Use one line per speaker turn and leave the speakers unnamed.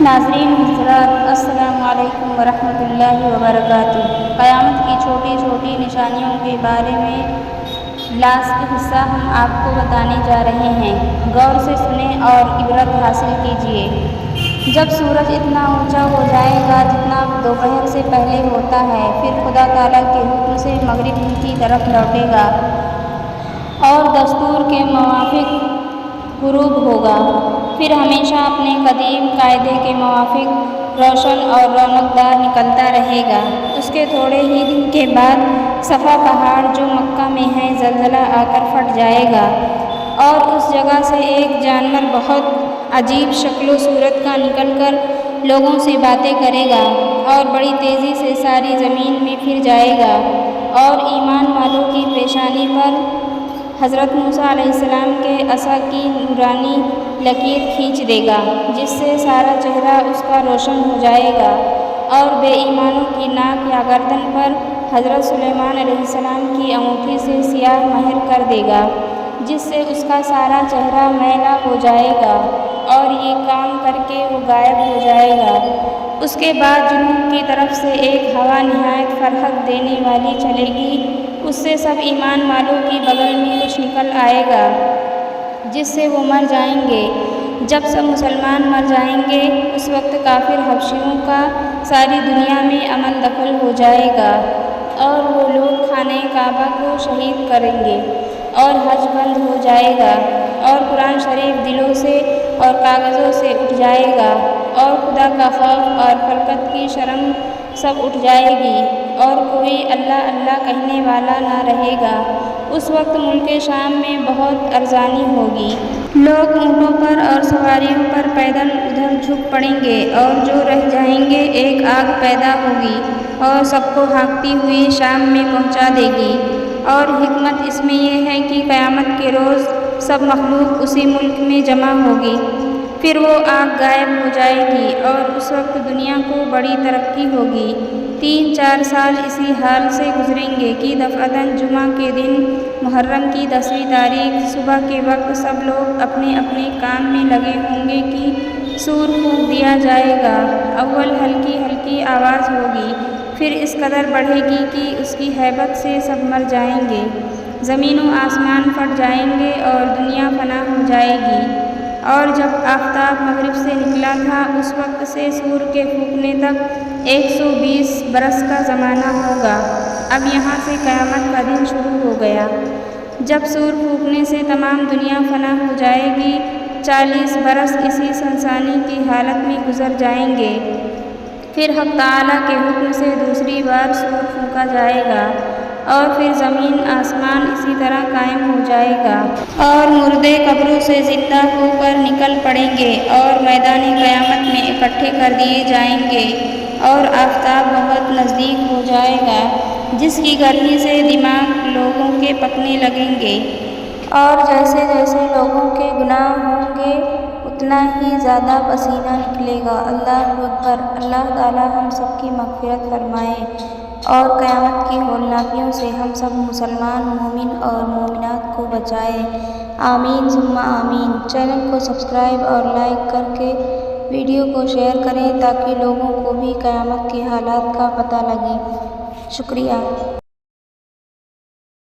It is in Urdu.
ناظرین حضرات، السلام علیکم ورحمۃ اللہ وبرکاتہ۔ قیامت کی چھوٹی چھوٹی نشانیوں کے بارے میں لاسٹ حصہ ہم آپ کو بتانے جا رہے ہیں۔ غور سے سنیں اور عبرت حاصل کیجیے۔ جب سورج اتنا اونچا ہو جائے گا جتنا دوپہر سے پہلے ہوتا ہے، پھر خدا تعالیٰ کے حکم سے مغرب کی طرف لوٹے گا اور دستور کے موافق غروب ہوگا، پھر ہمیشہ اپنے قدیم قاعدے کے موافق روشن اور رونق دار نکلتا رہے گا۔ اس کے تھوڑے ہی دن کے بعد صفا پہاڑ جو مکہ میں ہے زلزلہ آ کر پھٹ جائے گا اور اس جگہ سے ایک جانور بہت عجیب شکل و صورت کا نکل کر لوگوں سے باتیں کرے گا اور بڑی تیزی سے ساری زمین میں پھر جائے گا اور ایمان والوں کی پیشانی پر حضرت موسیٰ علیہ السلام کے عصا کی نورانی لکیر کھینچ دے گا، جس سے سارا چہرہ اس کا روشن ہو جائے گا اور بے ایمانوں کی ناک یا گردن پر حضرت سلیمان علیہ السلام کی انگوٹھی سے سیاہ مہر کر دے گا، جس سے اس کا سارا چہرہ میلا ہو جائے گا اور یہ کام کر کے وہ غائب ہو جائے گا۔ اس کے بعد جنوب کی طرف سے ایک ہوا نہایت فرحت دینے والی چلے گی، اس سے سب ایمان والوں کی بغل میں کچھ نکل آئے گا جس سے وہ مر جائیں گے۔ جب سب مسلمان مر جائیں گے، اس وقت کافر حبشیوں کا ساری دنیا میں امن دخل ہو جائے گا اور وہ لوگ خانہ کعبہ کو شہید کریں گے اور حج بند ہو جائے گا اور قرآن شریف دلوں سے اور کاغذوں سے اٹھ جائے گا اور خدا کا خوف اور خلقت کی شرم سب اٹھ جائے گی اور کوئی اللہ اللہ کہنے والا نہ رہے گا۔ اس وقت ملک شام میں بہت ارزانی ہوگی۔ لوگ اونٹوں پر اور سواریوں پر پیدل ادھر جھک پڑیں گے اور جو رہ جائیں گے ایک آگ پیدا ہوگی اور سب کو ہانکتی ہوئی شام میں پہنچا دے گی۔ اور حکمت اس میں یہ ہے کہ قیامت کے روز سب مخلوق اسی ملک میں جمع ہوگی، پھر وہ آگ غائب ہو جائے گی اور اس وقت دنیا کو بڑی ترقی ہوگی۔ 3-4 سال اسی حال سے گزریں گے کہ دفعتاً جمعہ کے دن محرم کی 10ویں تاریخ صبح کے وقت سب لوگ اپنے اپنے کام میں لگے ہوں گے کہ سور پھونک دیا جائے گا۔ اول ہلکی ہلکی آواز ہوگی، پھر اس قدر بڑھے گی کہ اس کی ہیبت سے سب مر جائیں گے، زمین و آسمان پھٹ جائیں گے اور دنیا فنا ہو جائے گی۔ اور جب آفتاب مغرب سے نکلا تھا اس وقت سے سور کے پھونکنے تک 120 برس کا زمانہ ہوگا۔ اب یہاں سے قیامت کا دن شروع ہو گیا۔ جب سور پھونکنے سے تمام دنیا فنا ہو جائے گی، 40 برس اسی سنسانی کی حالت میں گزر جائیں گے، پھر حق تعالیٰ کے حکم سے دوسری بار سور پھونکا جائے گا اور پھر زمین آسمان اسی طرح قائم ہو جائے گا اور مردے قبروں سے زندہ ہو کر نکل پڑیں گے اور میدان قیامت میں اکٹھے کر دیے جائیں گے اور آفتاب بہت نزدیک ہو جائے گا، جس کی گرمی سے دماغ لوگوں کے پکنے لگیں گے اور جیسے جیسے لوگوں کے گناہ ہوں گے اتنا ہی زیادہ پسینہ نکلے گا۔ اللہ اکبر۔ اللہ تعالیٰ ہم سب کی مغفرت فرمائے اور قیامت کی ہولناکیوں سے ہم سب مسلمان مومن اور مومنات کو بچائے، آمین ثم آمین۔ چینل کو سبسکرائب اور لائک کر کے ویڈیو کو شیئر کریں تاکہ لوگوں کو بھی قیامت کے حالات کا پتہ لگے۔ شکریہ۔